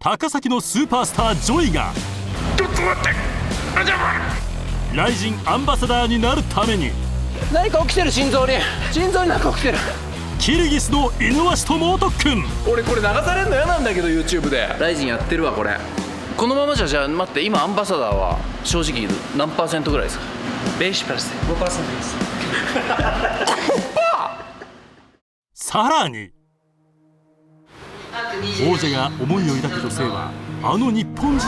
高崎のスーパースタージョイがちょっと待って、大丈夫？ライジンアンバサダーになるために何か起きてる、心臓になんか起きてる。キルギスのイヌワシと猛特訓。俺これ流されるの嫌なんだけど YouTube で。ライジンやってるわこれ。このままじゃ待って、今アンバサダーは正直何%ぐらいですか？5%です。さらに王者が思いを抱く女性はあの日本人。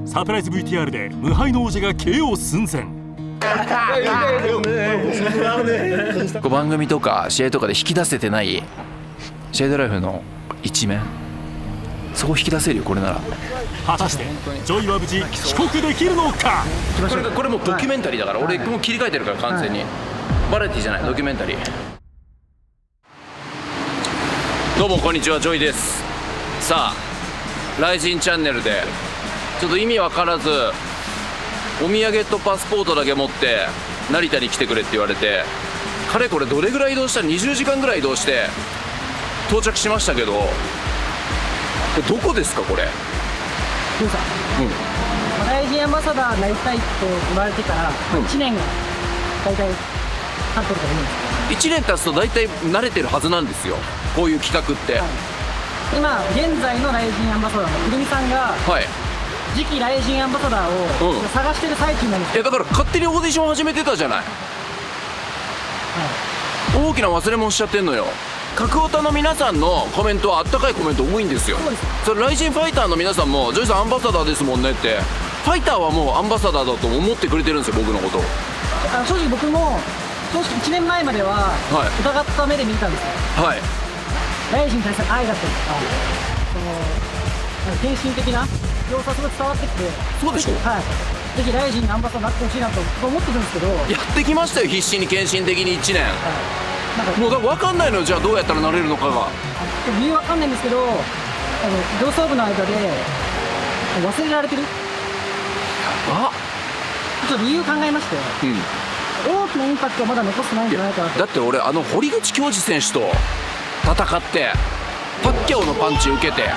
サプライズ VTR で無敗の王者が KO 寸前。番組とか試合とかで引き出せてないシェードライフの一面、そこ引き出せるよこれなら。果たしてジョイは無事帰国できるのか。これもうドキュメンタリーだから、俺もう切り替えてるから完全に、バラエティじゃない、ドキュメンタリー。どうもこんにちは、ジョイです。さあライジンチャンネルでちょっと意味わからずお土産とパスポートだけ持って成田に来てくれって言われて、かれこれどれぐらい移動した？20時間ぐらい移動して到着しましたけど、これどこですかこれ？ジョイさん、ライジンアンバサダーになりたいと言われてから1年が大体経ってると思うんです1年経つと大体慣れてるはずなんですよ、こういう企画って。今現在のライジンアンバサダーのくるみさんがはい。次期ライジンアンバサダーを探してる最中なんですよ。だから勝手にオーディション始めてたじゃない。大きな忘れ物しちゃってんのよ。角オタの皆さんのコメントはあったかいコメント多いんですよ。そうです。それライジンファイターの皆さんもジョイさんアンバサダーですもんねって、ファイターはもうアンバサダーだと思ってくれてるんですよ、僕のこと。正直僕も1年前までは疑った目で見てたんですよ。はい。ライジンに対する愛だったりとか、献身的な様子がすごい伝わってきて。そうでしょ。はい。ぜひライジンにアンバサダーになってほしいなと思ってるんですけど、やってきましたよ、必死に献身的に1年。なんかもうだから分かんないのよ、じゃあどうやったらなれるのかが。理由わかんないんですけど、上層部の間で忘れられてる。あ、ちょっと理由考えまして、大きなインパクトはまだ残してないんじゃないかなと。だって俺堀口恭司選手と戦ってパッキャオのパンチ受けて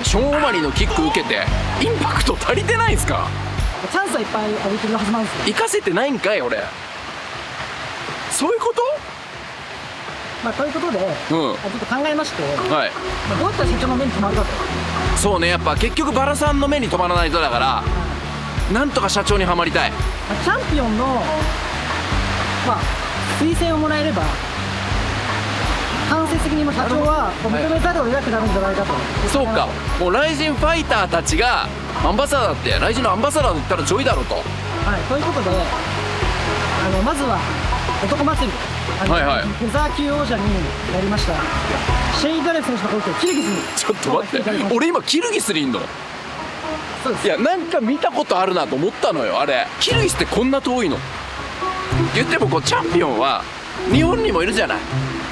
ショーン・オマリーのキック受けて、インパクト足りてないんすか？チャンスはいっぱい浴びてるはずなんですよ。生かせてないんかい俺。そういうこと？ということで、ちょっと考えまして、はい。どうやったら社長の目に留まるかと。そうね、やっぱ結局バラさんの目に留まらないとだから、なんとか社長にはまりたい。チャンピオンの推薦をもらえれば間接的にも社長は認めざるを得なくなるんじゃないかと。そうか、もうライジンファイターたちがアンバサダーって、ライジンのアンバサダーだったらジョイだろうと。はい、ということでまずは男祭り、フェザー級王者になりましたシェイ・ダレフ選手のことをキルギスに。ちょっと待って、俺今キルギスにいんの？そうです。いや、なんか見たことあるなと思ったのよ、あれ。キルギスってこんな遠いの？言ってもこうチャンピオンは日本にもいるじゃない。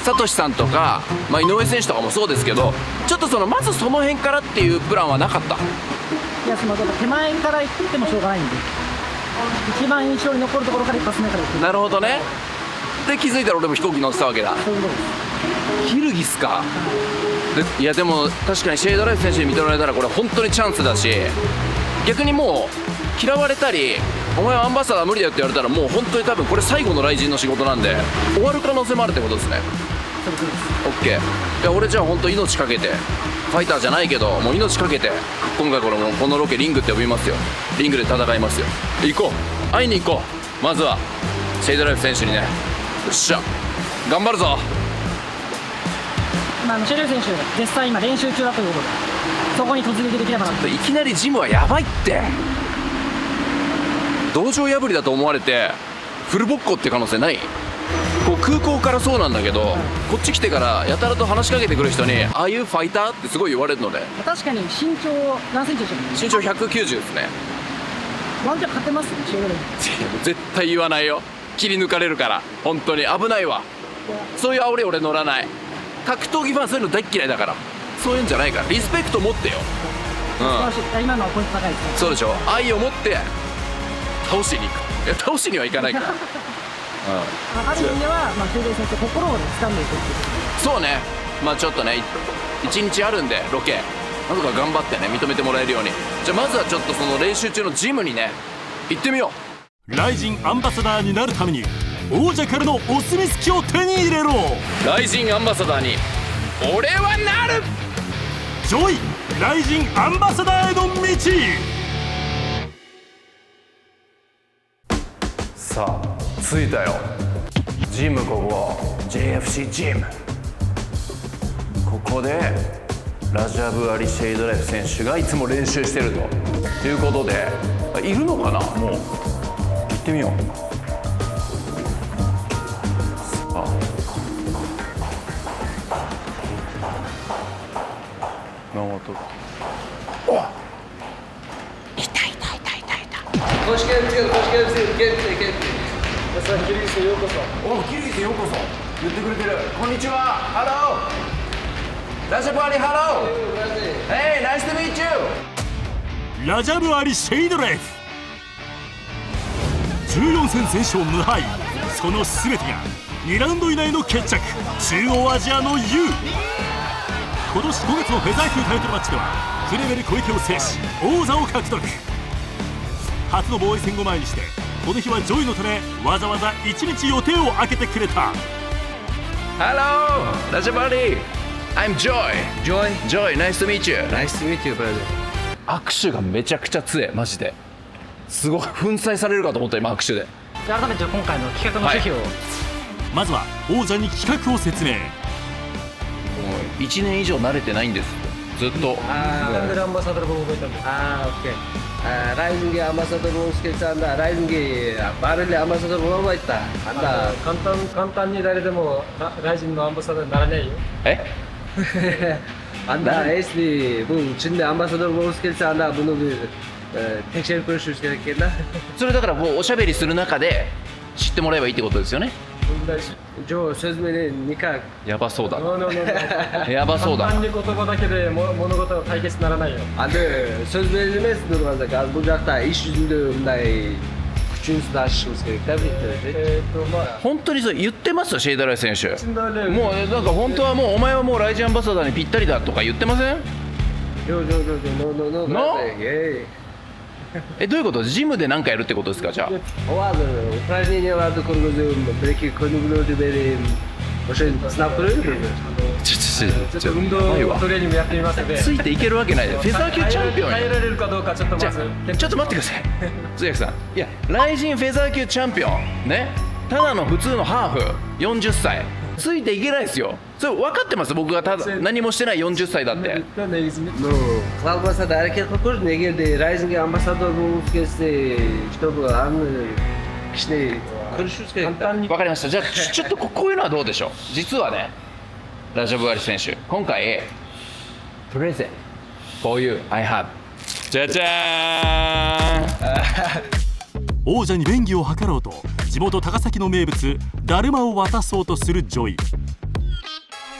サトシさんとか、井上選手とかもそうですけど、ちょっとまずその辺からっていうプランはなかった？いや、手前から行ってもしょうがないんで、一番印象に残るところから一発目から行って。なるほどね。で気づいたら俺も飛行機乗ってたわけだ。そういうことです。キルギスか。いやでも確かにシェイドライフ選手に認められたらこれ本当にチャンスだし、逆にもう嫌われたりお前はアンバサダー無理だよって言われたら、もう本当に多分これ最後のライジンの仕事なんで終わる可能性もあるってことですね。そういうことです。オッケー。いや俺じゃあ本当命かけて、ファイターじゃないけどもう命かけて今回このロケリングって呼びますよ。リングで戦いますよ。行こう、会いに行こう。まずはシェイドライフ選手にね。よっしゃ頑張るぞ。シェル選手絶賛今練習中だということで、そこに突撃できればなと。いきなりジムはやばいって。道場破りだと思われてフルボッコって可能性ない？こう空港からそうなんだけど、こっち来てからやたらと話しかけてくる人にああいうファイターってすごい言われるので。確かに身長何センチでしょう？身長190ですね。ワンチャン勝てます？シェル絶対言わないよ、切り抜かれるから。本当に危ないわ。そういう煽り俺乗らない。格闘技ファンそういうの大っ嫌いだから。そういうんじゃないから、リスペクト持ってよ。今のはポイント高いですね。そうでしょ。愛を持って倒しに行く。いや倒しにはいかないからある意味では、シェル選手心を掴んでいくっていう。そうね、まあちょっとね1日あるんでロケなんとか頑張ってね認めてもらえるように。じゃあまずはちょっとその練習中のジムにね行ってみよライジンアンバサダーになるために王者からのお墨付きを手に入れろ。う。ライジンアンバサダーに俺はなる。ジョイライジンアンバサダーへの道。さあ着いたよ。ジム、ここ JFC ジム。ここでラジャブ・アリ・シェイドライフ選手がいつも練習してるということで、いるのかな。もう行ってみよう。さあ山本、Hoş geldiniz, hoş geldiniz. Gel. さあキリギスようこそ。おキリギスようこそ言ってくれてる。こんにちは。ハローラジャブ・アリ。ハロー。Hey, nice to meet you。ラジャブ・アリ・シェイドレフ14戦全勝無敗、その全てが2ラウンド以内の決着。中央アジアの U。 今年5月のフェザー級タイトルマッチではフレベル小池を制し王座を獲得。初の防衛戦を前にしてこの日はジョイのためわざわざ1日予定を空けてくれた。 Hello ラジャブ・アリ。 I'm Joy。 Joy, nice to meet you。 nice to meet you, brother. 握手がめちゃくちゃ強い。マジですごい粉砕されるかと思った今握手で。改めて今回の企画の趣旨を、まずは王者に企画を説明。1年以上慣れてないんですずっと。なんでアンバサダーを覚えたんですか。 오케이. 라이징게 아마사더로 스케치한다. 라이징게 빠르게 아마사더로 넘어있다. 한다. 簡単に誰でもライジンのアンバサダーにならないよ。え 한다. SD. 뭐 진짜 아마사더로 스케치한다. 분은 택시를 끌 수 있겠나? それだからこうおしゃべりする中で知ってもらえばいいってことですよね。 저 설명은 니까 やばそうだノーノーノー。やばそうだ。簡単に言葉だけで物事は解決にならないよ。 안돼. 설명을 들어간다. 무작다 이슈들 나의 küçüğünüzü de aşışınız gerek. Tebrik ederim. まあ本当にそう言ってますよシェイダライ選手。死んだね。もうなんか本当はもうお前はもうライジンアンバサダーにぴったりだとか言ってません？ No. No? brother.えどういうこと？ジムで何かやるってことですか？じゃあ O vardı. Ukrayna'ya vardı kurguzum. Belki konumunu benim. O şey sınav kuruyor mu? ちょ運動ないわトレーニングやってみますので。ついていけるわけない。フェザー級チャンピオンや耐えられるかどうかちょっとまず。ちょっと待ってください通訳さん。いやライジンフェザー級チャンピオンね、ただの普通のハーフ40歳ついていけないですよ。それ分かってます。僕がただ何もしてない40歳だって。 No. Kalmasa da hareket okur. Ne geldi? Rising'e ambasador bulmuş geçti. İşte bu an işte konuşuruz gerek. 分かりました。じゃあちょっとこういうのはどうでしょう。実はねラジャブ・アリ選手今回プレゼン for you I have じゃじゃーん王者に便宜を図ろうと地元高崎の名物だるまを渡そうとするジョイ。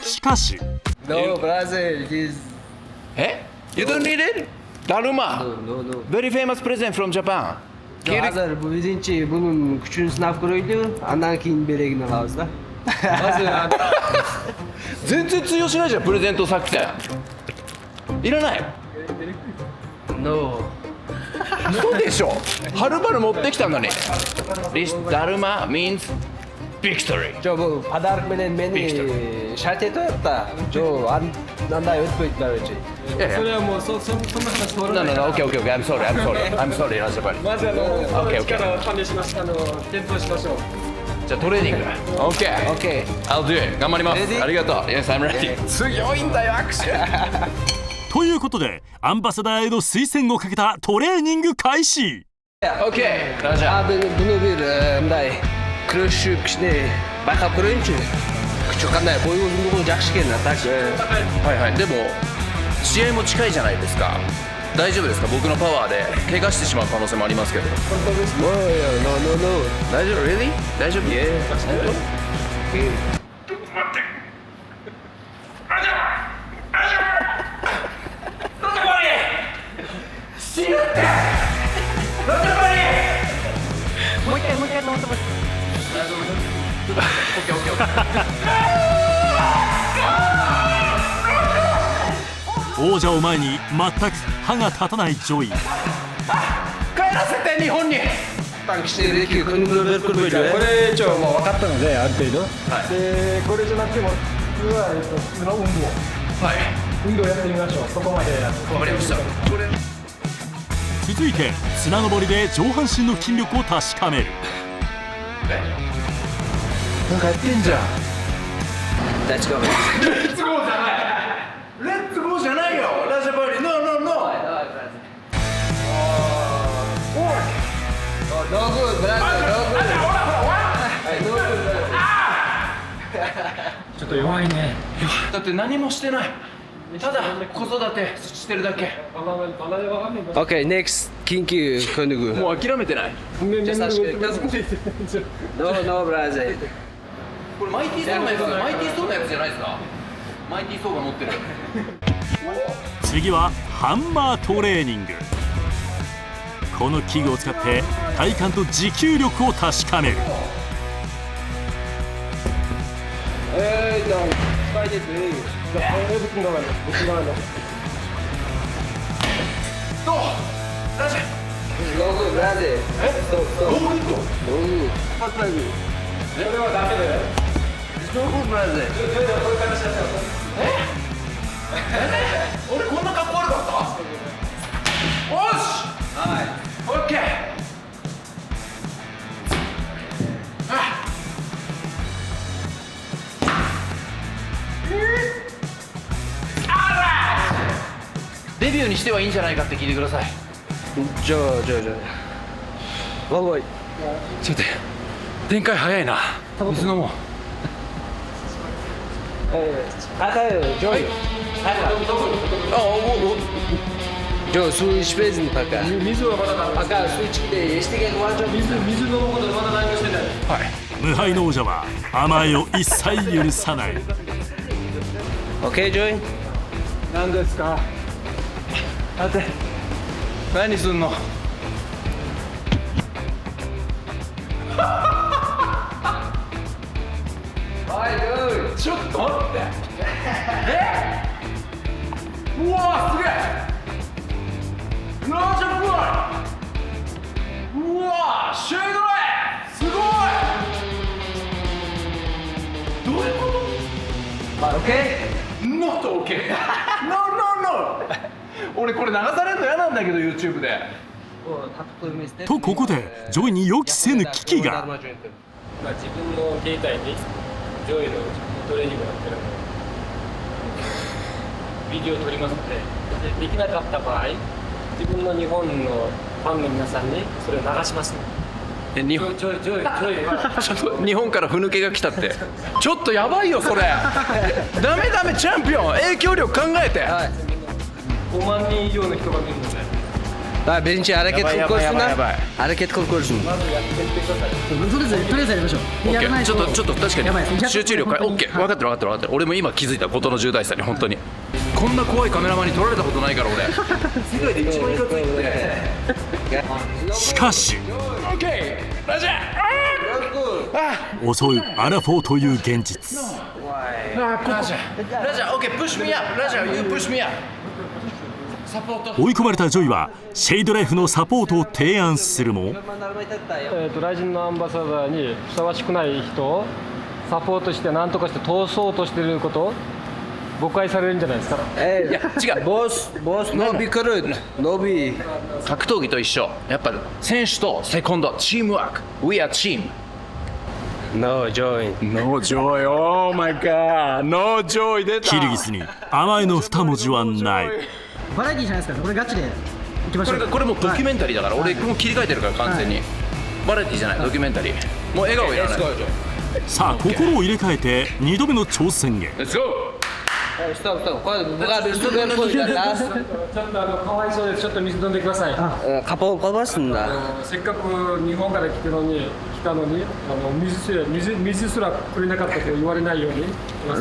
しかし No, brother. It is. え You don't need it? だるま No. Very famous present from Japan. Yo, hazır bu birinci bunun küçüğün sınav kuruydu. Andan keyin bire gitmem lazım. 全然通用しないじゃんプレゼント作戦。いらない。 No. そうでしょ。はるばる持ってきたのに。This だるま means victory. 저 뭐 바다르 맨 맨이 샬테도 했다. 저 안다 여기까지 그랬지. いやいやそれはもうそんな話通ら No ない no no OK I'm sorry ラジャバリ。まずオッケーオッケー力を試します検討しましょう。じゃあトレーニング OK Okay. I'll do it 頑張ります。 Ready? ありがとう。Yes I'm ready 強いんだよ握手ということでアンバサダーへの推薦をかけたトレーニング開始。 OK ラジャ Abi bunu bir mday kırışık işte bakıp görünce küçük 한날 boyu uzunluğu жақсы екен так. はいはい。でも試合も近いじゃないですか。大丈夫ですか？僕のパワーで怪我してしまう可能性もありますけど。 No. 大丈夫 Really? 大丈夫 Yeah. 待ってラジャブラジャブラジャブアリ死ぬってラジャブアリもう一回止まってます。 OK 王者を前に全く歯が立たないジョイ。帰らせて日本に。 당신의 이렇게 근육을 끌고 こ 있어요. れ一応もう分かったのである程度、でこれじゃなくても普通は普通の運動、運動やってみましょう。そこまでやって。わかりました。続いて綱登りで上半身の筋力を確かめる。なんかやってんじゃん。 Let's go. レッツゴーじゃない。レッツゴーじゃないよ。ラジャバリ、ノーノーノー。 No good, brother. No good. ちょっと弱いね。だって何もしてない。ただ子育てしてるだけ。 Okay, next. 긴ky 근육. もう諦めてない。 Just ask it. No, no, brother. これマイティーソーのやつ、マイティーソーのやつじゃないですか。マイティーソーが持ってる。次はハンマートレーニング。この器具を使って体幹と持久力を確かめる。どう？ラジャ。 No good, brother. Stop, stop. No good. No good, brother. 俺こんな格好悪かった？おし。はい。オッケー。デビューにしてはいいんじゃないかって聞いてください。 저. 와봐. ちょっと展開早いな。水飲もう。 아까요, 저요. 저 스위치 베이스는 바까. 아까 스위치 때 예시되게 도와줘. 無敗の王者は甘えを一切許さない。 오케이, 조이. 何ですか。待って。何すんの？ ちょっと待って。うわすげえ。ラージャブライ。うわシェードライ。すごい。どういうこと？ Not OK. No, no, no. 俺これ流されるの嫌なんだけど YouTube で。とここでジョイに予期せぬ危機が。まあ自分の携帯にジョイのトレーニングやってるのビデオを撮りますので、できなかった場合、自分の日本のファンの皆さんにそれを流します。日本ジョイちょっと日本からふぬけが来たって。ちょっとやばいよそれ。ダメダメチャンピオン影響力考えて。 5万人以上の人が見るので、 아, 벤치 아라켓 야바이, 콜 야바이, 콜스나? 야바이. 아라켓 콜 콜스. まずやってみてください。とりあえずやりましょう。やらないちょっと確やばいかに集中力オッケー。分かってる分かってる。俺も今気づいたことの重大さに本当に。こんな怖いカメラマンに撮られたことないから俺。世界で一番いかついって。しかし OK ラジャー。襲うアラフォーという現実。ラジャー OK プッシュミアップ。ラジャー You push me up。サポート。追い込まれたジョイはシェイドライフのサポートを提案するも、ライジンのアンバサダーにふさわしくない人をサポートして何とかして通そうとしていることを誤解されるんじゃないですか。에이, 違う。 보스 노비 그릇 노비. 格闘技と一緒。やっぱ選手とセコンドチームワーク。We are team。 No join. No joy. Oh my god. No joy 出た。キルギスに甘えの2文字はない。バラエティじゃないですか。これガチでいきましょう。これもうドキュメンタリーだから、俺もう切り替えてるから完全に。バラエティじゃないドキュメンタリー。もう笑顔いらない。さあ心を入れ替えて2度目の挑戦へ。 Let's go。 스톱. 누가 밀수를 보이잖아. ちょっとかわいそうです。ちょっと水飲んでください。 가봤습니다. せっかく日本から来たのに水すらくれなかったと言われないように。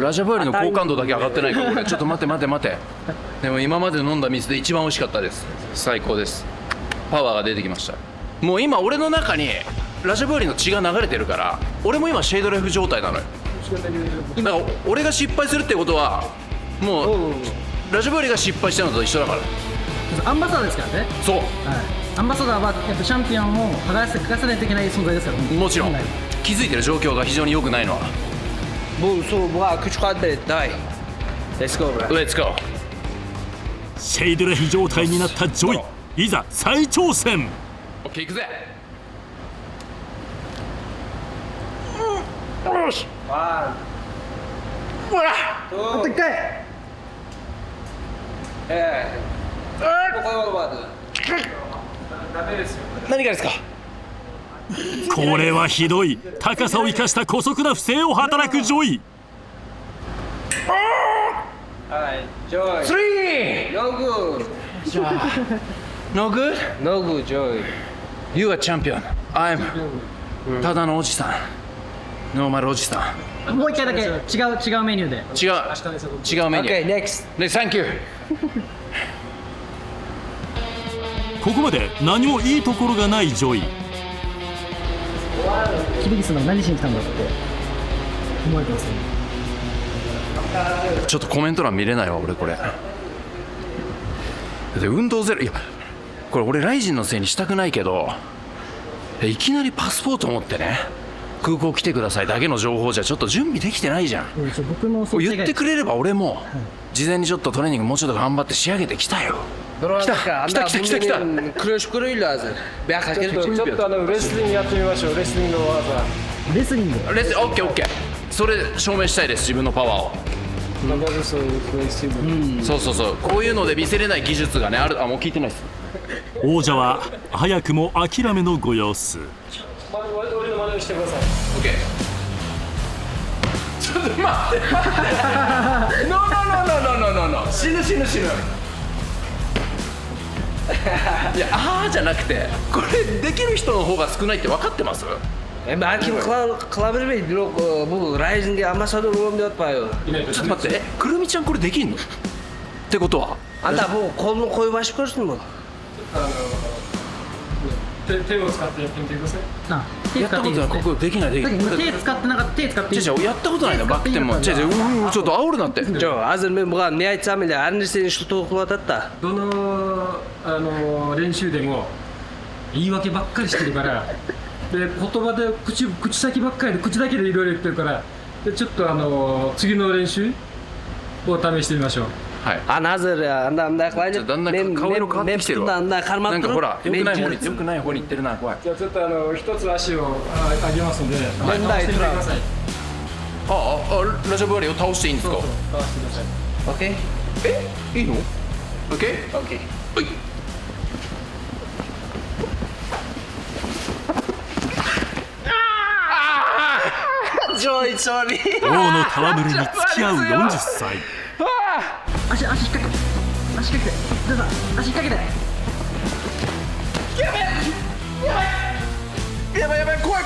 ラジャバーリの好感度だけ上がってないから俺ちょっと待て。でも今まで飲んだ水で一番美味しかったです。最高です。パワーが出てきました。もう今俺の中にラジャバーリの血が流れてるから、俺も今シェードレフ状態なのよ。だから俺が失敗するってことはもうラジャバリが失敗したのと一緒だから。アンバサダーですからね。そう、はい。アンバサダーはやっぱチャンピオンを剥がさないといけない存在ですから。もちろん本来気づいてる状況が非常に良くないのは。 Bu soğuğa küçük adret day. Let's go bro. Let's go。 シェイドレフ状態になったジョイ、いざ再挑戦。 OK 行くぜ。One. あと1回。 Evet. Bu kadar olmadı. 何がですか。これはひどい。高さを生かした姑息な不正を働くジョイ。 Alright. Joy. 3 No good. No good? No good Joy. You are champion. I'm ただのおじさん。ノーマルおじさん。もう1回だけ違うメニューで。違うメニュ Okay ー。 next. ね、Thank you。 ここまで何もいいところがないジョイ。キルギスの何しに来たんだって思われてますよね。ちょっとコメント欄見れないわ俺これ。で運動ゼロ、いやこれ俺ライジンのせいにしたくないけど、いきなりパスポート持ってね空港来てくださいだけの情報じゃちょっと準備できてないじゃん。僕の想定言ってくれれば俺も事前にちょっとトレーニングもうちょっと頑張って仕上げてきたよ。 Dur Kita, dakika. kita, kita, kita, kita. Bunun Kürüş kuruyla lazım. Bir hareket ちょっとレスリングやってみましょう。レスリングの技。レスリング。オッケーオッケー。それ証明したいです自分のパワーを。そうそうそう、こういうので見せれない技術がねある。あ、もう聞いてないです。王者は早くも諦めのご様子。俺の真似をしてください。オッケー。ちょっと待って。ノー。死ぬ。いやあーじゃなくて、これできる人の方が少ないって分かってます？ Belki kılabilir miyim? Yok bu Rising'e ambasador olmuyor diyor. ちょっと待って、くるみちゃんこれできんの？ってことは Anda bu kolunu koyup görsün mü? 手を使ってやってみてください。あ、手やったことない。使っていいですね。ここできない。さっき手使ってなかった。手使っていい。違うやったことないのバック転も。違うちょっと煽るなって。 Joe, hazır mı? Bu kadar nihayet zamanda annesinin şu topladı da. どの練習でも言い訳ばっかりしてるからで言葉で口先ばっかりで口だけでいろいろ言ってるからでちょっと次の練習を試してみましょう。はい。 An hazır ya. Anda yaklayınca. だんだん顔色変わってきてるわ。 Anda な karmak んかほら良くない方に durup. 良くない方に行ってるな怖い。じゃあちょっと一つ足を上げますのではい倒してみてください。ラジャバリを倒していいんですか？倒してください。 Okay. いいの？オッケー？ Okay. はい。 Joy, sorry. 王の戯れに付き合う40歳。足引っ掛けて。足引っ掛けて。どうぞ。足引っ掛けて。やばい怖い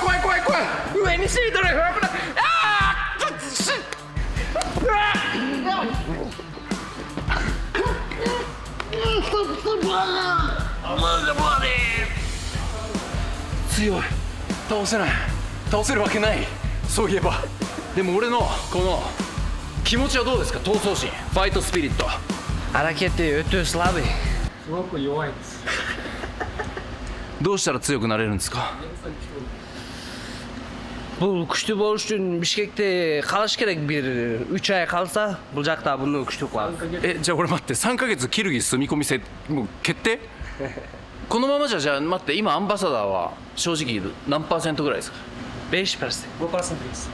上にシートで危ない。強い。倒せるわけない。そういえばでも俺のこの気持ちはどうですか？闘争心、ファイトスピリット。 Hareketi ötü slabi. すごく弱いです。どうしたら強くなれるんですか？ Bu güçlü boğuş için Bişkek'te kalış gerek bir 3 ay kalsa bulacak da bunu güçlük var. じゃあ俺待って3ヶ月キルギス住み込みせもう決定？このままじゃあ待って今アンバサダーは正直何%ぐらいですか？ 5%. 5% です。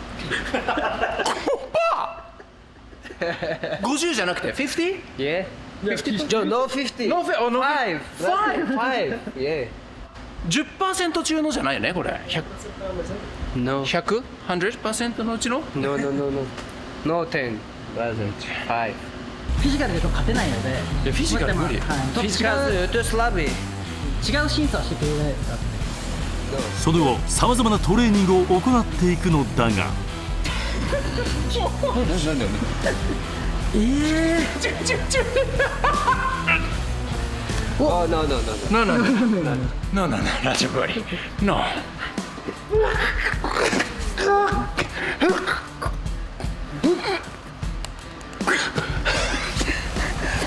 50じゃなくて 50? Yeah. 50? Joe, no 50. No, no, 5. 5. Yeah. 10% 中のじゃないよねこれ。 No. 100? 100% のうちの？ No. No 10. Brother. 5. フィジカルで勝てないので。フィジカル無理。はい。Bişkek'te ötü slabi. 違う審査をしてくれないですか。その後さまざまなトレーニングを行っていくのだが。 Oh no. No,ラジバリ No. お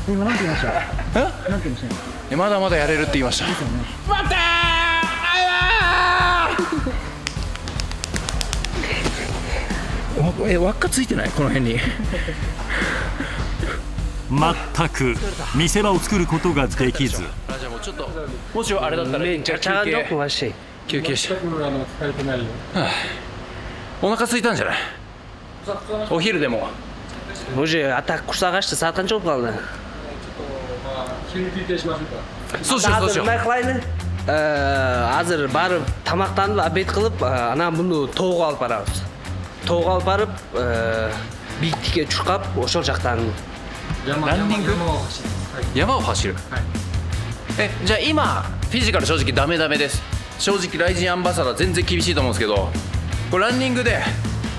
今なんて言いました？なんて言いました？まだまだやれるって言いました。輪っかついてないこの辺に。全く見せ場を作ることができず、じゃあもうちょっともしあれだったらめっちゃ茶がどこはし休憩して。疲れてないよ。お腹空いたんじゃない？お昼でも。Уже atak kursag'ashdi satan cho'p qoldi. 休憩しましょうか。そうしようそうしよう。 nima qilaylik? Hozir barib tamoqtanib obed qilib ana buni tovuq olib boramiz. Tovuq olib borib biiklikka chiqib o'sha joqdanランニング山を走る、じゃあ今フィジカル正直ダメです正直ライジンアンバサダー全然厳しいと思うんですけど、これランニングで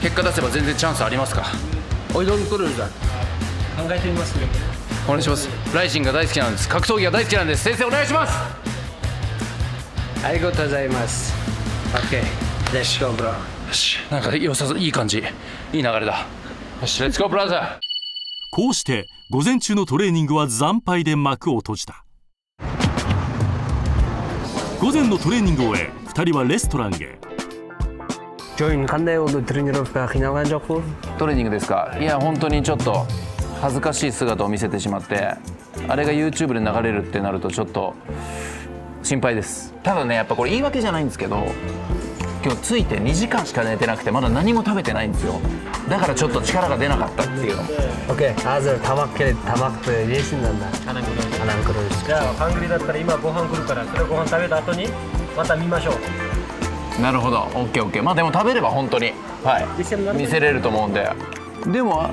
結果出せば全然チャンスありますか？ o'ylab ko'ramiz. 考えてみますよ。お願いします。ライジンが大好きなんです。格闘技が大好きなんです。先生お願いします。ありがとうございます。OK。Let's go, bro. よし、なんか良さそう、いい感じ、いい流れだ。よし、レッツゴーブラザー。こうして午前中のトレーニングは惨敗で幕を閉じた。午前のトレーニングを終え2人はレストランへ。 Join qanday bo'ldi? Trenirovka qiynalgan jo'qku? トレーニングですか？いや本当にちょっと恥ずかしい姿を見せてしまって、あれが YouTube で流れるってなるとちょっと心配です。ただね、やっぱこれ言い訳じゃないんですけど、今日着いて2時間しか寝てなくてまだ何も食べてないんですよ。だからちょっと力が出なかったっていうの。 OK. hozir tamoq keladi. Tamoqni yeysinlar. Anam kurus. じゃあハングリーだったら今ご飯来るから、それご飯食べた後にまた見ましょう。なるほど、オッケーオッケー。まあでも食べれば本当にはい見せれると思うんで。でも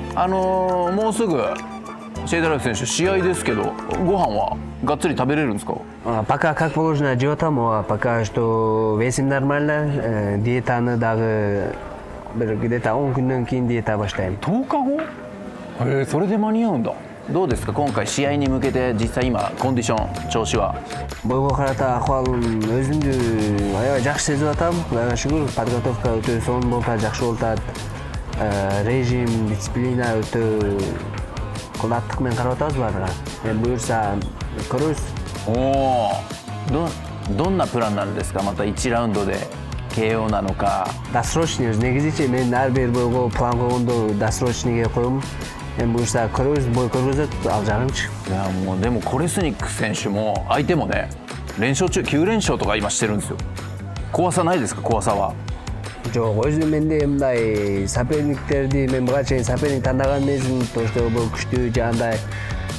もうすぐシェイダラフ選手試合ですけど、ご飯はがっつり食べれるんですか？ Пока как положено животом, пока что весим нормально. Диетаны дагы где-то 10 kundan keyin диета boshlaymiz. 10日後？それで間に合うんだ。どうですか今回試合に向けて、実際今コンディション調子は？ Boyga qarata ahvolim o'zimni yaxshi sezib atam. Shukr, podgotovka o'ta son bo'ldi, yaxshi bo'ldi. Rejim, disiplina o'ta qattiq men qarab o'tamiz baribir. Men buyursa ko'ramiz. おお、どんなプランなんですか？また1ラウンドで KO なのか。 Досрочный негізінше мен әр бір бойға план қойғанда досрочныйге қойым. Men buyursa ko'ramiz, boy ko'rgazib al jarымchi. いやもうでもコレスニック選手も相手もね、連勝中9連勝とか今してるんですよ。怖さないですか？怖さは。 Жоқ, өзім менде мындай соперниктерді мен бұға шейін соперник таңдаған емеспін. То что бұл күшті жаңағыдай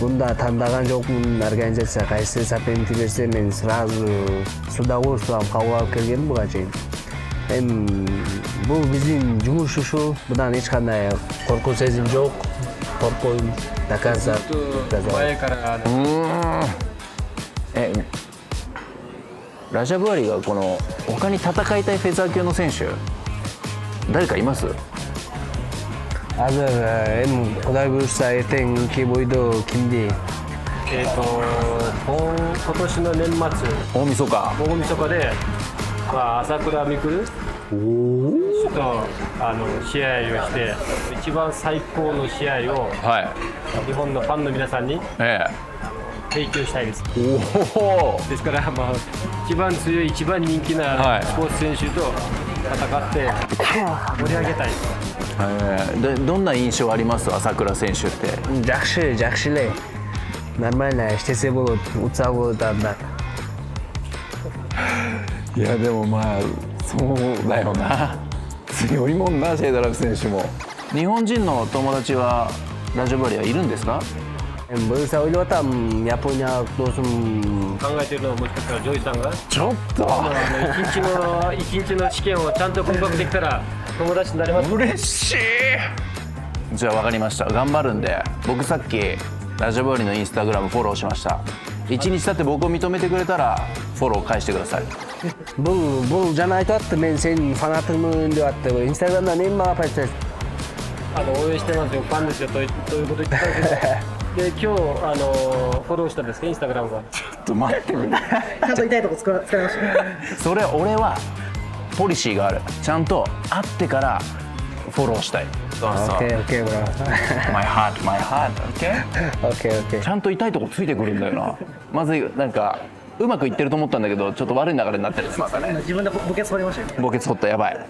бұнда таңдаған жоқпын. Организация қайсы соперникті берсе мен сразу с удовольствием қабыл алып келгенмін бұға шейін. Бұл біздің жұмыс ұшу. Бұдан ешқандай қорқу сезім жоқ. Қорқойм до конца. 前からラジャブアリがこの他に戦いたいフェザー級の選手誰かいます？ Hozir Xudoy buyursa ertangi bo'yda kimdi? 今年の年末大晦日。大晦日で、朝倉未来と試合をして、一番最高の試合をはい日本のファンの皆さんに提供したいです。おお。ですから一番強い一番人気なスポーツ選手と戦って盛り上げたい。どんな印象あります？朝倉選手って。жақсы нормально істесе болады, ұтса болады анда. いやでもまあそうだよな。強いもんなシェイダラフ選手も。日本人の友達はラジャブアリはいるんですか？ Buyursa o'ylayapman, Yaponiya do'stim 考えてるのはもしかしたらジョイさんがちょっと一日の試験をちゃんと合格できたら友達になります。嬉しい。じゃあ分かりました、頑張るんで。僕さっきラジャブアリのインスタグラムフォローしました。1日経って僕を認めてくれたらフォロー返してください。 бұл жаңа айтып жатты, мен сенің фанатыңмын деп жатты. Инстаграмда нені маған айтасыз? 応援してますよ、ファンですよということ言ってたんですけど。で今日フォローしたんですか、インスタグラムが。ちょっと待ってくれ。ちゃんと痛いとこ使いました。それ俺はポリシーがある。ちゃんと会ってからフフォローしたい。そうそう。 Okay, okay, bro. My heart, my heart, okay? Okay, okay. ちゃんと痛いとこついてくるんだよな。まずい、なんかうまくいってると思ったんだけど、ちょっと悪い流れになってるね、またね。自分でボケつ掘りましたよね。墓穴掘った、やばい。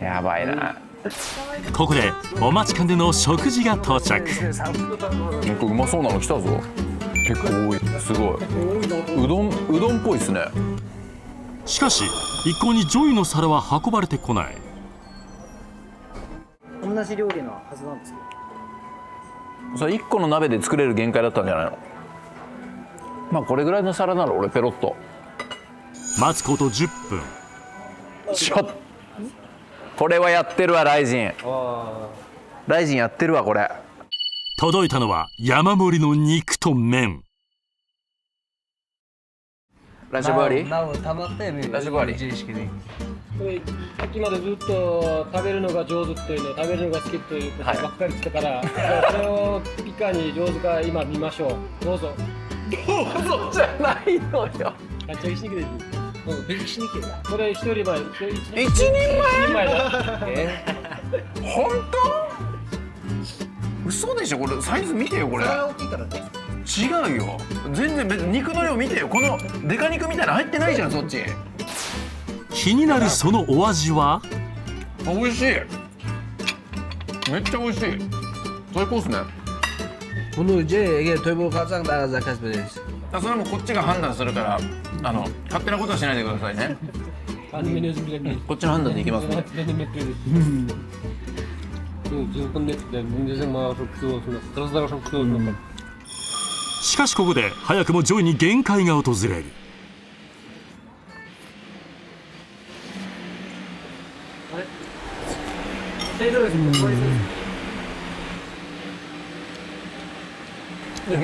やばいな。ここでお待ちかねの食事が到着。なんかうまそうなの来たぞ。結構多い。すごい。うどんっぽいですね。しかし一向にジョイの皿は運ばれてこない。同じ料理のはずなんですけど。それ1個の鍋で作れる限界だったんじゃないの？まあこれぐらいの皿なら俺ペロッと。待つこと10分。ちょっとこれはやってるわ、ライジン。ライジンやってるわこれ。届いたのは山盛りの肉と麺。ラジブアリ？ Now, tamam. ラジブアリ？これさっきまでずっと食べるのが上手っていうね、食べるのが好きということばっかり言ってたから、じゃあそれをいかに上手か今見ましょう。どうぞ。どうぞじゃないのよ。あ、ちょいしにくれる。これ一人前。一一人前だ。本当？嘘でしょ、これサイズ見てよこれ。大きいからね。違うよ、全然別に肉の量見てよ、このデカ肉みたいなの入ってないじゃん、そっち。気になるそのお味は？美味しい、めっちゃ美味しい、最高っすね。 Bunu eğer toy bulup kalsak daha zakas veririz. それはもうこっちが判断するから、勝手なことはしないでくださいね。 Kendime özür dilerim. こっちの判断でいきますね。 Benim bekledim. Zımpın ettiler. Gündüzün bana çok güzel olsun. Kızlara çok güzel olsun. しかしここで早くもジョイに限界が訪れる。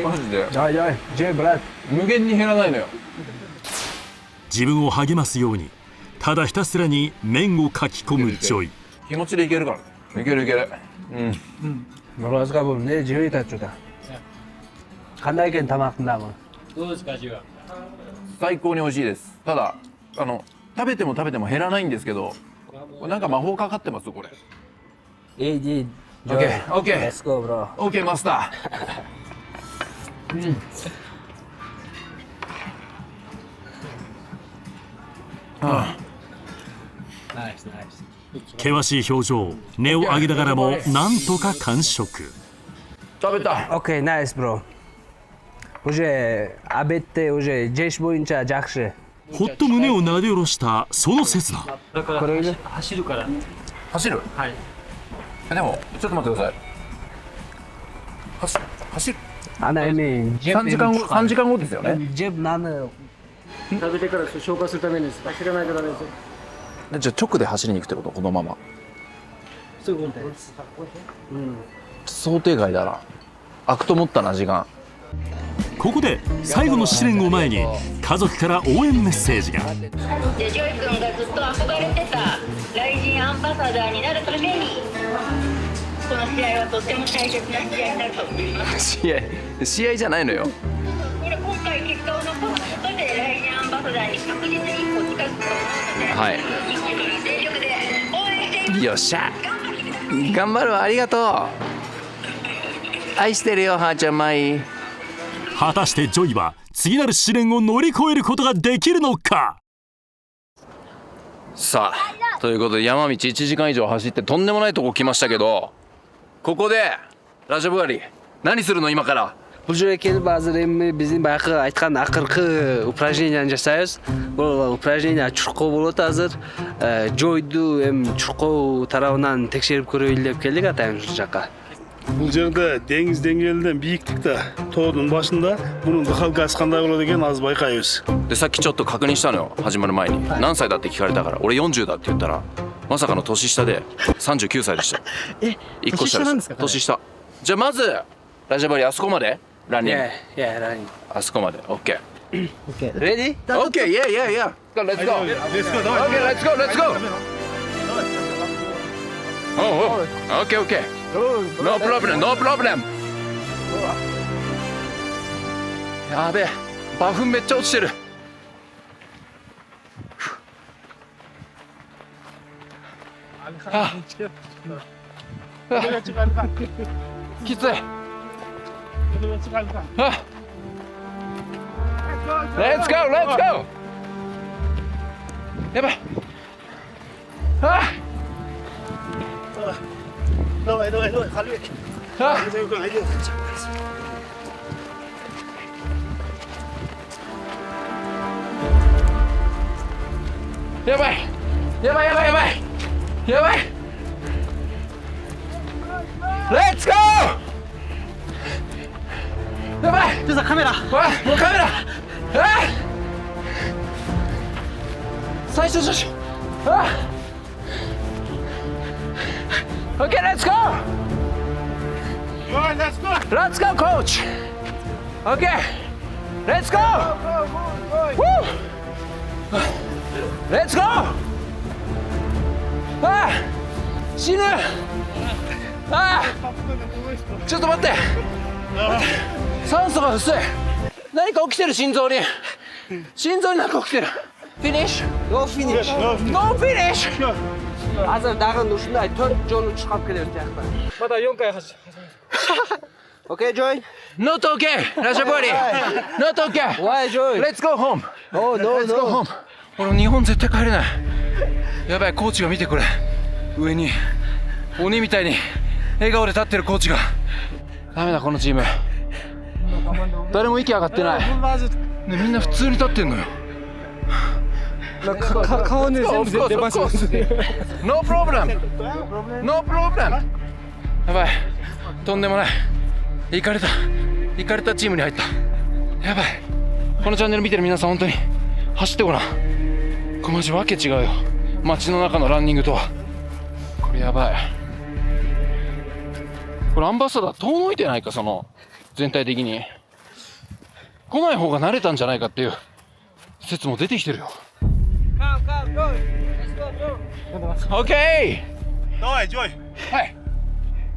マジで Ay ay, brad. 無限に減らないのよ。自分を励ますようにただひたすらに麺をかき込むジョイ。気持ちでいけるから。いけるいける。Biraz kabul ne ciğeri tatlıda. Kandayken tamakında mı? どうですか、味は。最高に美味しいです。ただ食べても減らないんですけど、なんか魔法かかってますこれ。İyi değil. Okay, okay. Let's go bro. OK マスター。Nice, nice. 険しい表情、根を上げながらもなんとか完食。食べた。 Okay, nice bro. Уже обедте уже 10 boyunca жақсы. ほっと胸をなで下ろしたその刹那。だからこれね走るから。走る？はい。でもちょっと待ってください。走る？ Ana emin. 3時間後ですよね。 Cep nanı. 食べてから消化するために走らないとダメですよ。じゃあ直で走りに行くってこと？このまま。すぐ運転です。想定外だな。開くと思ったな時間。ここで最後の試練を前に家族から応援メッセージが。でジョイ君がずっと憧れてたライジンアンバサダーになるためにこの試合はとっても大切な試合になると思います。試合じゃないのよ。これ今回結果を残すことでライジンアンバサダーに確実に一歩近づくと思うので、はい全力で応援しています。よっしゃ、頑張るわ、ありがとう。愛してるよ、はーちゃんまい。果たしてジョイは次なる試練を乗り越えることができるのか。さあ、ということで山道1時間以上走ってとんでもないとこ来ましたけど、ここでラジオブアリ何するの今から？ Bu joyga kelib hozir bizim bayaqi aytgan aqirqi упражнениeni жасайбыз. Bu упражнение чуркоо болот азыр. Joydu эми чуркоо тарабынан текшерип көрөйлү деп келдик атайын ушул жака. Бұл жерде деңіз деңгээлинен бийиктикте тоодун башында мунун дыхалкасы кандай болот экенин аз байкайбыз. でさっきちょっと確認したのよ、始まる前に。何歳だって聞かれたから、俺40だって言ったら、まさかの年下で39歳でした。1個下です。年下。じゃあまずラジオブアリあそこまでランニング。 Yeah, running. あそこまで OK。 Ready? OK, yeah. Let's go. OK, let's go. Oh, OK. No problem. やべえ、バフンめっちゃ落ちてる。きつい。レッツゴーレッツゴー。やばい。Rồi, khá luyện. Đi. やばいやばいやばいやばいやばい。レッツゴー。やばい。ちょっとカメラ。もうカメラ。最初最初。OK、レッツゴー。レッツゴーコーチ。OK、レッツゴー。レッツゴー。死ぬ。ちょっと待って。酸素が薄い。何か起きてる心臓に。心臓に何か起きてる。フィニッシュ。No finish. No finish. Hazır dağın ucunday 4 jolun çıkıp gidiyoruz yakında. まだ4回走る。 Okay, Joy? Not okay. ラシャボリ。Not okay. Why, Joy? Let's go home. Oh, no, Let's go no. home. 俺日本絶対帰れない。やばい、コーチが見てくれ。上に鬼みたいに笑顔で立ってるコーチが。ダメだこのチーム。誰も息上がってない。ね、みんな普通に立ってんのよ。顔ね全部出ました。 No problem. No problem. やばい、とんでもない。イカれたチームに入った。やばい。このチャンネル見てる皆さん本当に走ってごらん。これマジわけ違うよ。街の中のランニングとは。これやばい。これアンバサダー遠のいてないか、その全体的に来ない方が慣れたんじゃないかっていう説も出てきてるよ。オッケー。 Давай, Joy. はい。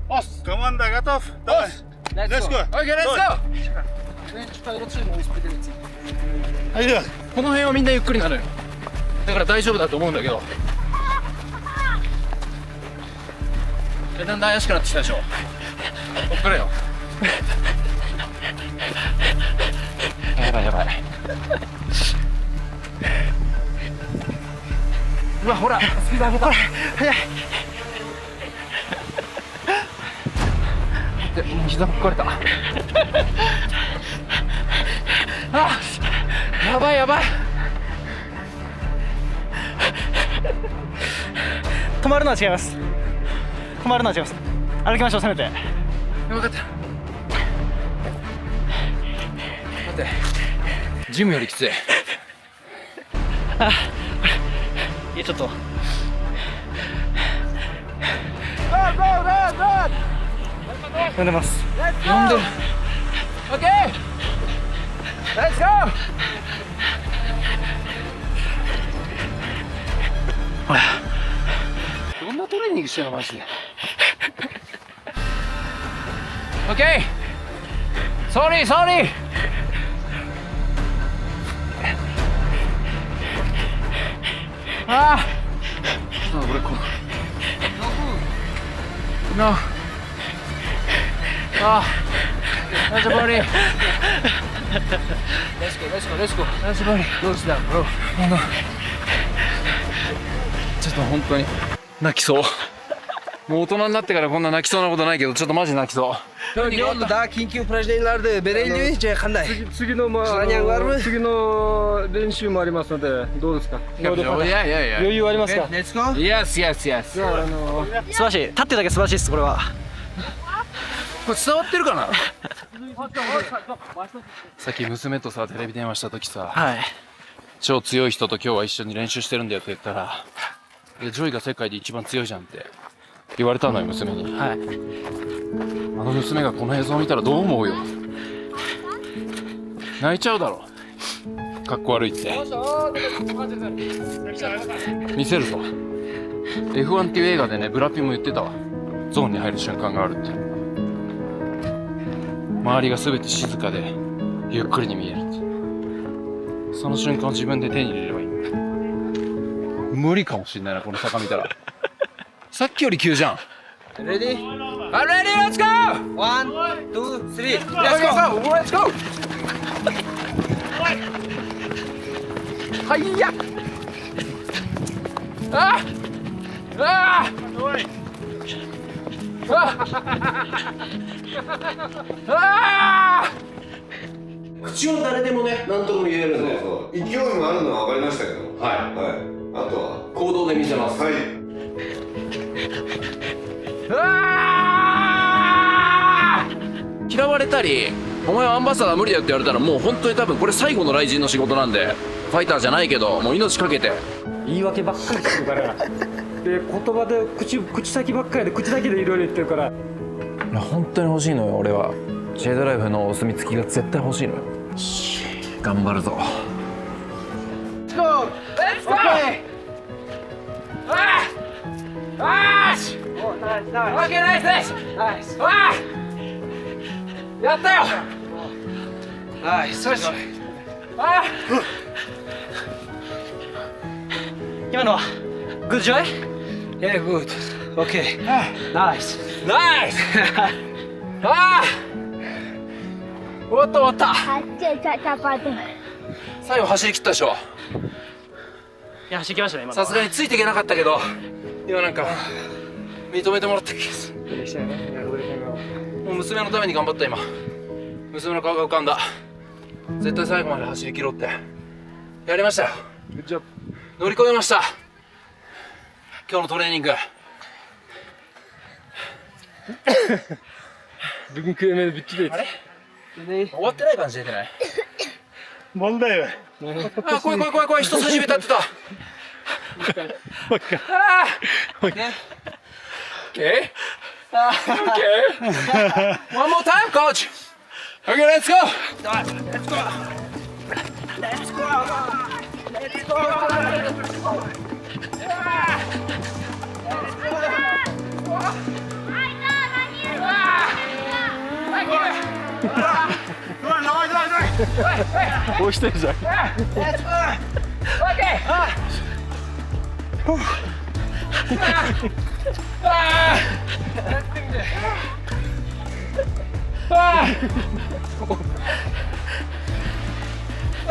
オス。 Команда готов? Давай. Let's go. オッケー、レッツゴー。 Haydi. この辺はみんなゆっくりなのよ。だから大丈夫だと思うんだけど。だんだん怪しくなってきたでしょ。こっからよ。やばいやばい。うわ、ほら、スピード上げた。早い。で、もう膝も壊れた。あ、やばいやばい。止まるのは違います。止まるのは違います。歩きましょう、せめて。分かった。待って、ジムよりきつい。いや、ちょっと。呼んでます。呼んでる。オッケー。レッツゴー。ほら。どんなトレーニングしてんのマジで。オッケー。ソーリーソーリー。ああ。俺こう。No。ああ。Let's go, buddy. Let's go, let's go, let's go. Let's go, buddy. Go down, bro. ちょっと本当に泣きそう。もう大人になってからこんな泣きそうなことないけど、ちょっとマジ泣きそう。Ne oldu? Daha緊急упражненияларды берейли mi? Je qanday? 次の次の練習もありますのでどうですか。いやいやいや。余裕ありますか。 Let's go. Yes, yes, yes. じゃあ素晴らしい。立ってるだけ素晴らしいです、これは。これ伝わってるかな。さっき娘とさテレビ電話した時さ、はい。超強い人と今日は一緒に練習してるんだよって言ったら、いやジョイが世界で一番強いじゃんって言われたのよ、娘に。はい。あの娘がこの映像を見たらどう思うよ。泣いちゃうだろ。かっこ悪いって。見せるぞ。 F1 っていう映画でね、ブラピも言ってたわ。ゾーンに入る瞬間があるって。周りが全て静かでゆっくりに見えるって。その瞬間を自分で手に入れればいいんだ。無理かもしんないな、この坂見たら。さっきより急じゃん。レディー？あ、レディー、レッツゴー！ ワン、ツー、スリー。レッツゴー！レッツゴー！はいや！あ！あ！あ！口は誰でもね、何とも言えるんで。勢いもあるのは分かりましたけど、はい。あとは行動で見せます。はい。嫌われたり、お前はアンバサダー無理だよって言われたら、もう本当に多分これ最後の雷神の仕事なんで、ファイターじゃないけど、もう命かけて。言い訳ばっかりしてるからで言葉で口先ばっかりで口だけでいろいろ言ってるから。本当に欲しいのよ、俺は。シェードライフのお墨付きが絶対欲しいのよ。頑張るぞ。Let's go! Let's go! Okay! Nice! Okay, nice! Nice! やったよ！はい、そうです。今のは Good joy? Yeah, good. Okay. Nice. Nice! 終わった終わった。最後走り切ったでしょ。いや、走りきましたね今の。さすがについていけなかったけど、今なんか認めてもらった気がする。もう娘のために頑張った今。娘の顔が浮かんだ。絶対最後まで走り切ろうってやりましたよ。乗り越えました。今日のトレーニング。Bugün kıyamede bitti de. 終わってない感じ出てない？問題はあ、怖い怖い怖い怖い、人差し指立ってた。Okay. Okay. One more time, coach. Okay, let's go. Let's go! Let's go! Let's go! こうしてるじゃん。や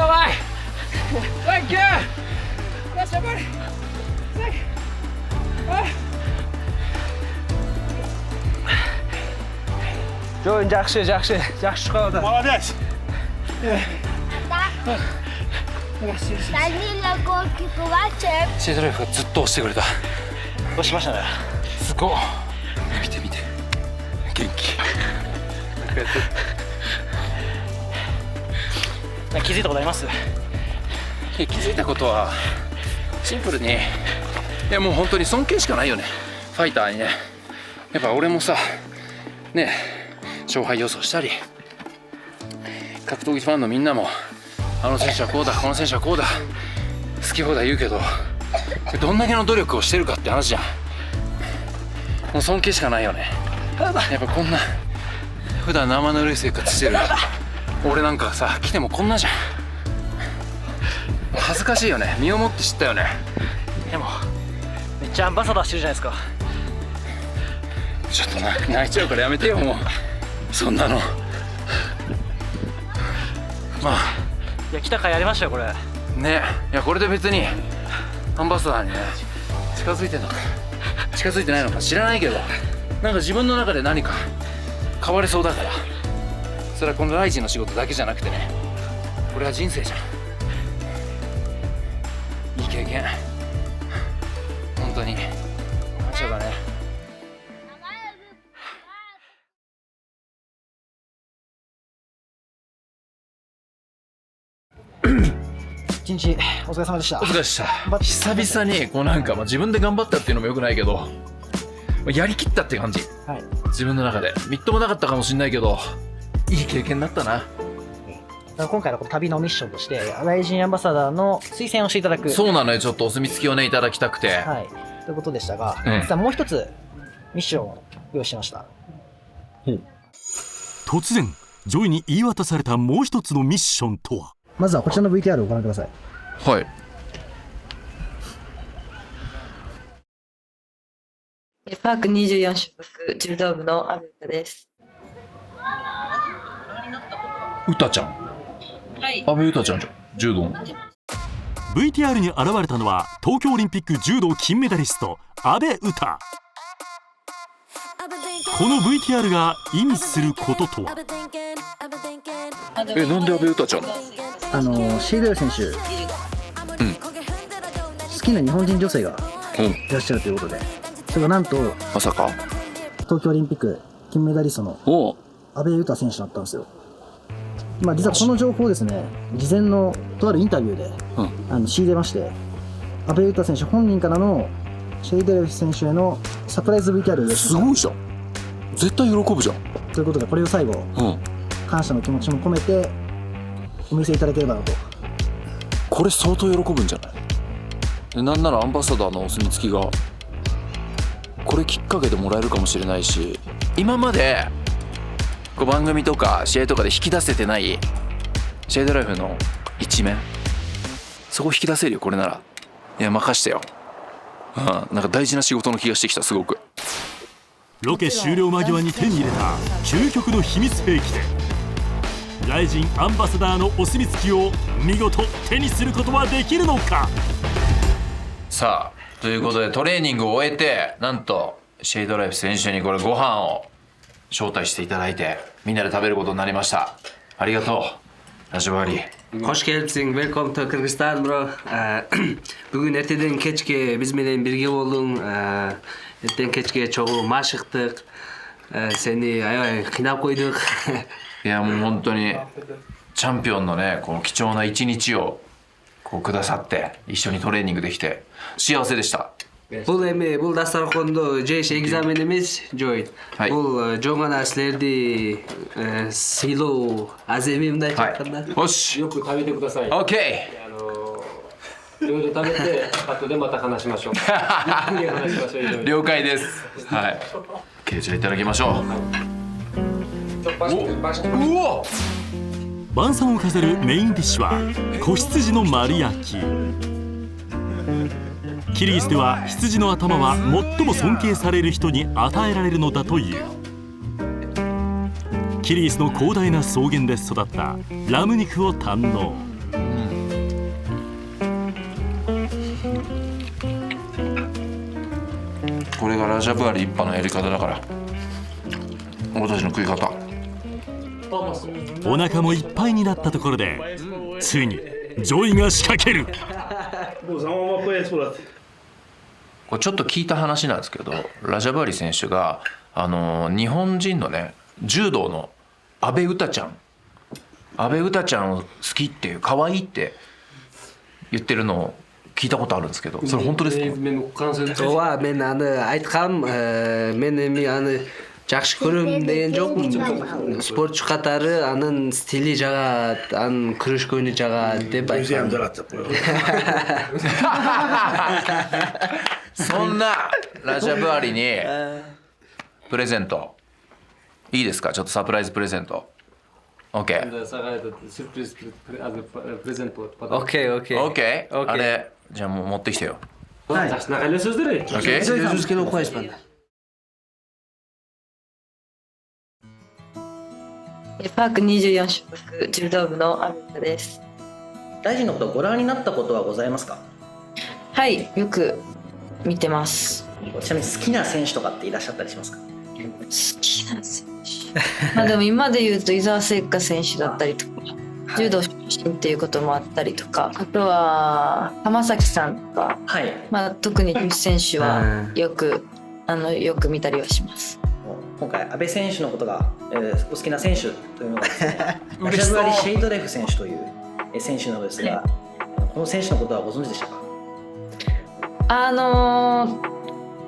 ばい。Thank you. Yes, everybody. Thank you. Join жақсы қалды. Молодец. Danilo Gorki Kovacev. シェードライフがずっと押してくれた。押しましたね。すごい。見て見て。元気。気づいたことあります？気づいたことはシンプルに、いやもう本当に尊敬しかないよね、ファイターにね。やっぱ俺もさね、勝敗予想したり、格闘技ファンのみんなもあの選手はこうだ、この選手はこうだ、好き放題言うけど、どんだけの努力をしてるかって話じゃん。もう尊敬しかないよね。やっぱこんな普段生ぬるい生活してる俺なんかさ、来てもこんなじゃん。恥ずかしいよね。身をもって知ったよね。でもめっちゃアンバサダーしてるじゃないですか。ちょっと泣いちゃうからやめてよ、もうそんなの。まあいや、来た回やりましたよこれね。いや、これで別にアンバサダーにね近づいてんのか近づいてないのか知らないけど、なんか自分の中で何か変われそうだから。それはこのライジンの仕事だけじゃなくてね、これは人生じゃん。いい経験、本当に感謝だね。一日お疲れ様でした。お疲れでした。久々にこうなんか、自分で頑張ったっていうのもよくないけど、やりきったって感じ。はい。自分の中でみっともなかったかもしれないけど、いい経験になったな。今回のこの旅のミッションとしてライジンアンバサダーの推薦をしていただく。そうなのよ。ちょっとお墨付きをねいただきたくて、はい。ということでしたが、うん実はもう一つミッションを用意しました。突然ジョイに言い渡されたもう一つのミッションとは。まずはこちらの VTR をご覧ください。はい。パーク24種目柔道部の阿部詩です。歌ちゃん、はい。阿部詩ちゃんじゃん、柔道の。 VTR に現れたのは東京オリンピック柔道金メダリスト阿部詩。この VTR が意味することとは。なんで阿部詩ちゃんシーデル選手、好きな日本人女性がいらっしゃるということで、それがなんとまさか東京オリンピック金メダリストの阿部詩選手だったんですよ。実はこの情報をですね、事前のとあるインタビューで、仕入れまして、阿部詩選手本人からのシェイデレフ選手へのサプライズ VTR を用意しました。すごいじゃん、絶対喜ぶじゃん。ということで、これを最後、感謝の気持ちも込めてお見せいただければなと。これ相当喜ぶんじゃない？なんならアンバサダーのお墨付きがこれきっかけでもらえるかもしれないし、今までこう番組とか試合とかで引き出せてないシェイドライフの一面、そこ引き出せるよこれなら。いや任してよ、なんか大事な仕事の気がしてきた。すごくロケ終了間際に手に入れた究極の秘密兵器でライジンアンバサダーのお墨付きを見事手にすることはできるのか。さあということでトレーニングを終えて、なんとシェイドライフ選手にこれご飯を招待していただいてみんなで食べることになりました。ありがとうラジバーリー。Hoş geldin, welcome to Kyrgyzstan bro. Bugün erteden kechke biz bilen birge boldun. Erten kechke çoğu maşıktık. Seni aябай qinab qo'ydik. いやもう本当にチャンピオンのねこの貴重な一日をこうくださって一緒にトレーニングできて幸せでした。Бұл эми бұл дастархондо жеш экзамен эмес жой. Бұл жоңгана силерди сыйлоо аз эми мындай айтканда. よし。よく食べてください。オッケいろいろ食べて後でまた話しましょう。ゆっくり話しましょう。ー。了解です。はい。OK、じゃあいただきましょう。うお。晩餐を飾るメインディッシュは子羊の丸焼き。キリギスでは羊の頭は最も尊敬される人に与えられるのだという。キリギスの広大な草原で育ったラム肉を堪能。これがラジャブアリ一派のやり方だから、俺たちの食い方。お腹もいっぱいになったところでついにジョイが仕掛ける。これちょっと聞いた話なんですけど、ラジャバリ選手が日本人のね柔道の阿部詩ちゃんを好きっていう可愛いって言ってるのを聞いたことあるんですけど、それ本当ですか？ Ооба мен айткам, мен эми жакшы көрөм деген жокмун. Спортчу катары анын стили жагат, анын күрөшкөнү жагат деп айткам. そんなラジャブアリにプレゼントいいですか？ちょっとサプライズプレゼント。 OK。 OK。 あれじゃあもう持ってきてよ。OK。 パーク24種目柔道部の阿部詩です。大臣のことをご覧になったことはございますか？はい、よく見てます。ちなみに好きな選手とかっていらっしゃったりしますか？好きな選手でも今で言うと伊沢聖華選手だったりとか、柔道出身っていうこともあったりとか、あとは浜崎さんとか、特に女子選手はよく見たりはします。今回阿部選手のことが、お好きな選手というのがですね、ラジャブアリ・シェイドレフ選手という選手なのですが、この選手のことはご存知でしたか？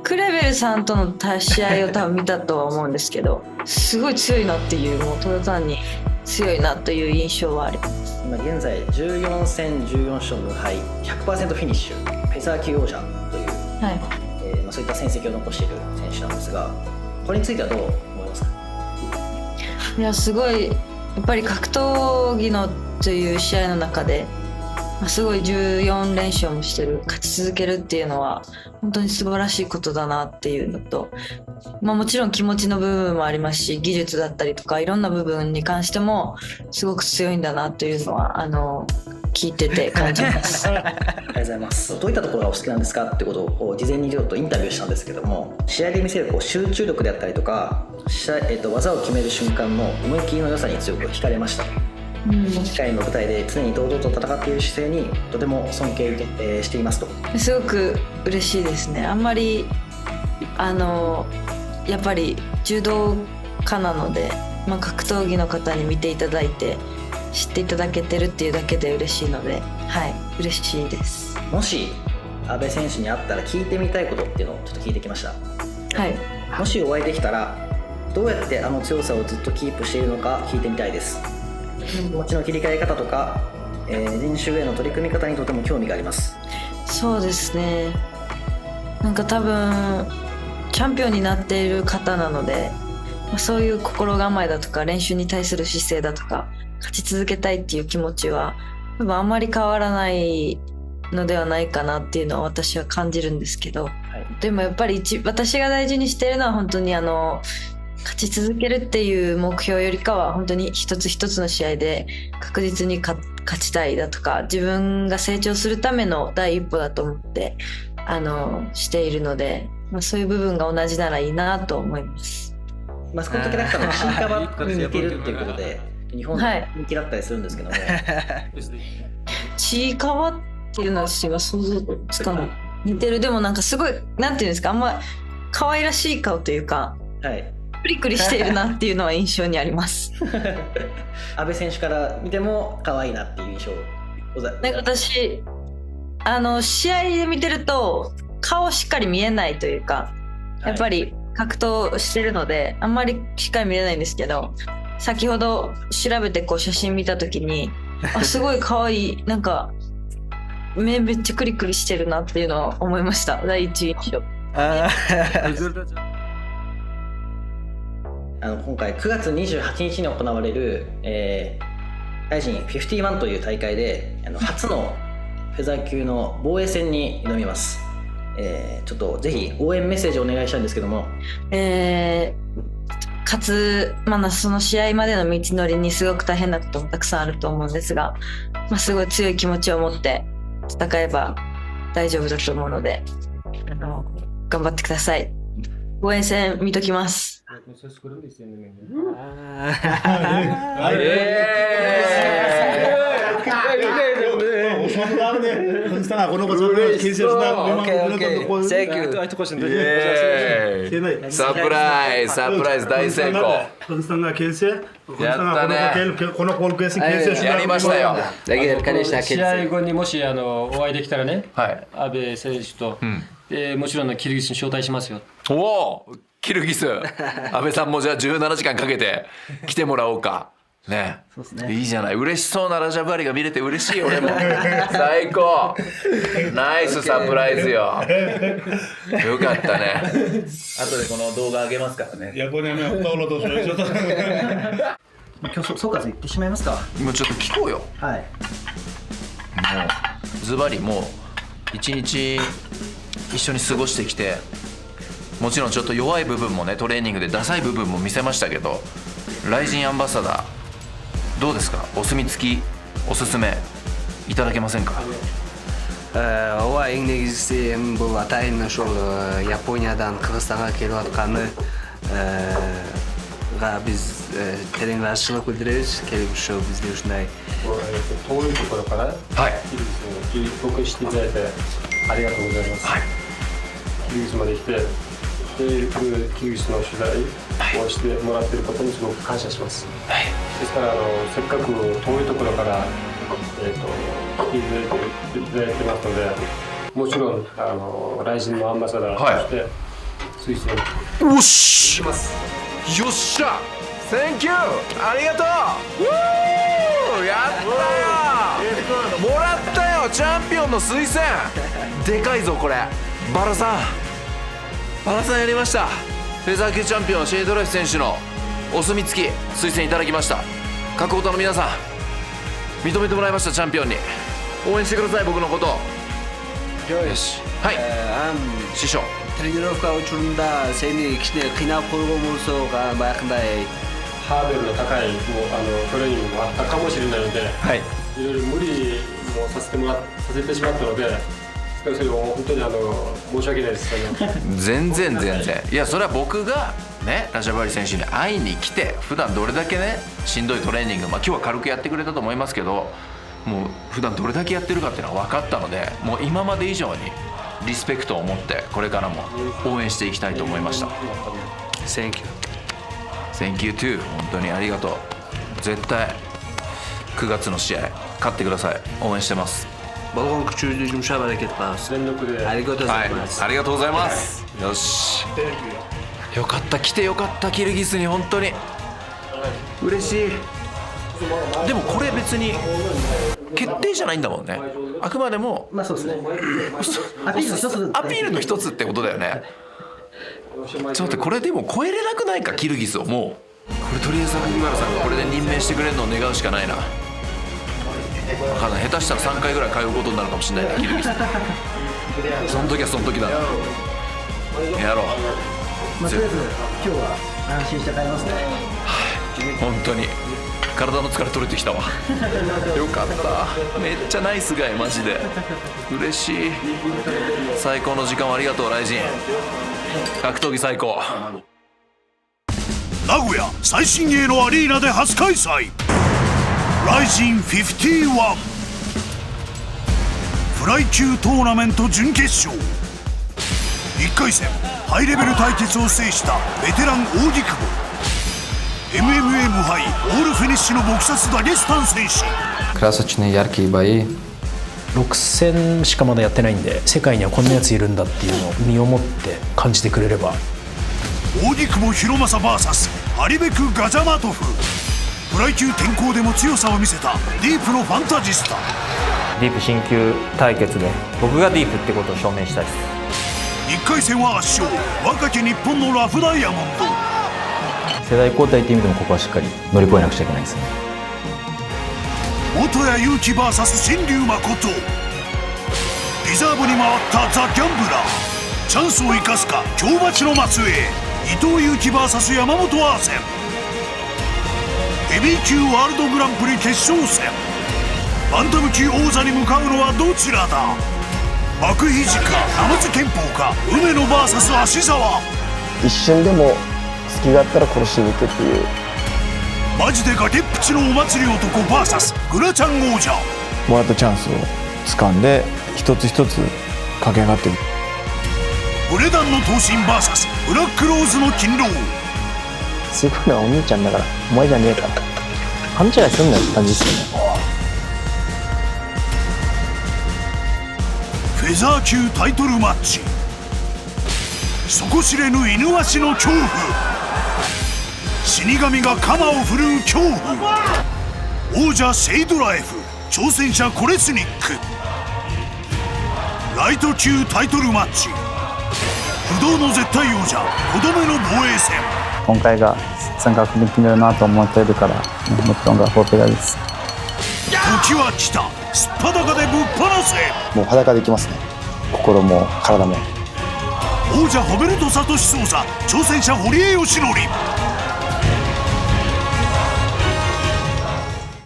クレベルさんとの試合を多分見たとは思うんですけど、すごい強いなっていう、もうただ単に強いなという印象はあります。今現在14戦14勝無敗 100% フィニッシュ、フェザー級王者という、そういった戦績を残している選手なんですが、これについてはどう思いますか？いや、すごいやっぱり格闘技のという試合の中ですごい14連勝もしてる、勝ち続けるっていうのは本当に素晴らしいことだなっていうのと、もちろん気持ちの部分もありますし、技術だったりとかいろんな部分に関してもすごく強いんだなというのは聞いてて感じます。ありがとうございます。どういったところがお好きなんですかってことを事前にちょっとインタビューしたんですけども、試合で見せる集中力であったりとか、技を決める瞬間の思い切りの良さに強く惹かれました。世界の舞台で常に堂々と戦っている姿勢にとても尊敬していますと。すごく嬉しいですね。あんまりやっぱり柔道家なので、格闘技の方に見ていただいて知っていただけてるっていうだけで嬉しいので、嬉しいです。もし阿部選手に会ったら聞いてみたいことっていうのをちょっと聞いてきました。もしお会いできたらどうやって強さをずっとキープしているのか聞いてみたいです。気持ちの切り替え方とか、練習への取り組み方にとても興味があります。そうですね、多分チャンピオンになっている方なので、そういう心構えだとか練習に対する姿勢だとか勝ち続けたいっていう気持ちは多分あんまり変わらないのではないかなっていうのは私は感じるんですけど、でもやっぱり私が大事にしているのは本当に勝ち続けるっていう目標よりかは本当に一つ一つの試合で確実に勝ちたいだとか、自分が成長するための第一歩だと思ってしているので、そういう部分が同じならいいなと思います。マスコットキャラクターのちいかわに似てるっていうことで日本で人気だったりするんですけども、ちいかわっていうのは私が想像つかない。似てる。でもすごいなんていうんですか、あんま可愛らしい顔というか、クリクリしているなっていうのは印象にあります。阿部選手から見ても可愛いなっていう印象。私試合で見てると顔しっかり見えないというか、やっぱり格闘してるのであんまりしっかり見えないんですけど、先ほど調べて写真見た時にすごい可愛い、目めっちゃクリクリしてるなっていうのは思いました。第一印象。今回9月28日に行われる、RIZIN 51という大会で初のフェザー級の防衛戦に挑みます。ちょっとぜひ応援メッセージをお願いしたいんですけども、その試合までの道のりにすごく大変なこともたくさんあると思うんですが、すごい強い気持ちを持って戦えば大丈夫だと思うので、頑張ってください。応援戦見ときます。サプライズ大成功。やったね。やりましたよ。試合後にもしお会いできたらね、阿部選手と、もちろんキルギスに招待しますよ。おお、キルギス。阿部さんもじゃあ17時間かけて来てもらおうか。ね、いいじゃない。嬉しそうなラジャバリが見れて嬉しい。俺も最高。ナイスサプライズよ。よかったね。後でこの動画上げますからね。いや、これね、今日総括言ってしまいますか。今ちょっと聞こうよ。もうズバリもう一日一緒に過ごしてきて、もちろんちょっと弱い部分もね、トレーニングでダサい部分も見せましたけど、RIZINアンバサダーどうですか。お墨付きおすすめいただけませんか。ova eng negizgisi bu atayin ошол Yaponiyadan Кыргызстанга келип атканы биз терең ыраазычылык билдиребиз. Келип ошо бизди ушундай 遠いところからキルギスにしていただいてありがとうございます。キルギスまで来てキルギスの取材をしてもらっていることにすごく感謝します。ですからせっかく遠いところから来ていただいてますので、もちろんRIZINのアンバサダーとして推薦します。よっしゃ Thank you ありがとう。やったよ。もらったよ、チャンピオンの推薦。でかいぞこれ。バラさんやりました。フェザー級チャンピオンシェイドライフ選手のお墨付き推薦いただきました。各オタの皆さん認めてもらいました。チャンピオンに応援してください僕のこと。よし。はい。師匠。트레이너가 줄은다 세미 기대 기나 보고 무서가 막나에 ハードルの高いトレーニングもあったかもしれないので、はい、いろいろ無理もさせてしまったので、それを本当に申し訳ないです。全然いやそれは僕がねラシャバリ選手に会いに来て普段どれだけねしんどいトレーニング、今日は軽くやってくれたと思いますけど、もう普段どれだけやってるかっていうのは分かったので、もう今まで以上にリスペクトを持ってこれからも応援していきたいと思いました。 Thank you too。 本当にありがとう。絶対9月の試合勝ってください。応援してます。僕口で準備バレケットパス。ありがとうございます。ありがとうございます。よし。よかった来てよかったキルギスに本当に嬉しい。でもこれ別に決定じゃないんだもんね。あくまでもまあそうですね。アピールの一つ。アピールの一つってことだよね。ちょっと待って、これでも超えれなくないかキルギスを。もうこれとりあえず萩原さんがこれで任命してくれるのを願うしかないな。分かんない、下手したら3回ぐらい通うことになるかもしれないねキルギス。その時はその時だ。やろう。まあ、とりあえず今日は安心して帰りますね。本当に体の疲れ取れてきたわ。よかった。めっちゃナイスガイマジで嬉しい。最高の時間をありがとうライジン。格闘技最高。名古屋最新鋭のアリーナで初開催、ライジン51フライ級トーナメント準決勝。1回戦ハイレベル対決を制したベテラン扇久保、 MMA 無敗オールフィニッシュのボクサスダゲスタン選手。Красочные яркие бои。6戦しかまだやってないんで、世界にはこんなやついるんだっていうのを身をもって感じてくれれば。扇久保博正 VS アリベク・ガジャマトフ。フライ級転向でも強さを見せたディープのファンタジスタ。ディープ新級対決で僕がディープってことを証明したいです。1回戦は圧勝、若き日本のラフダイヤモンド。世代交代っていう意味でもここはしっかり乗り越えなくちゃいけないですね。元谷勇気 VS 新龍誠。リザーブに回ったザ・ギャンブラー。チャンスを生かすか京町の末裔伊藤有希 VS 山本アーセン。ヘビー級ワールドグランプリ決勝戦。バンタム級王座に向かうのはどちらだ。幕肘か生津拳法か梅野 VS 芦澤。一瞬でも隙があったら殺しに行くっていう。マジで崖っぷちのお祭り男 VS グラチャン王者。もらったチャンスを掴んで一つ一つ駆け上がっていく。ブレダンの闘神 VS ブラックローズの勤労。すごいのはお兄ちゃんだからお前じゃねえから勘違いすんなよって感じですよね。フェザー級タイトルマッチ。底知れぬ犬足の恐怖。死神が鎌を振るう恐怖。王者セイドラエフ、挑戦者コレスニック。ライト級タイトルマッチ。不動の絶対王者5度目の防衛戦。今回が三角で決めるなと思っているからもちろんがほっぺがです。時は来た、すっぱだかでぶっ放せ。もう裸でいきますね、心も体も。王者ホベルト・サトシ・ソウザ、挑戦者堀江義則。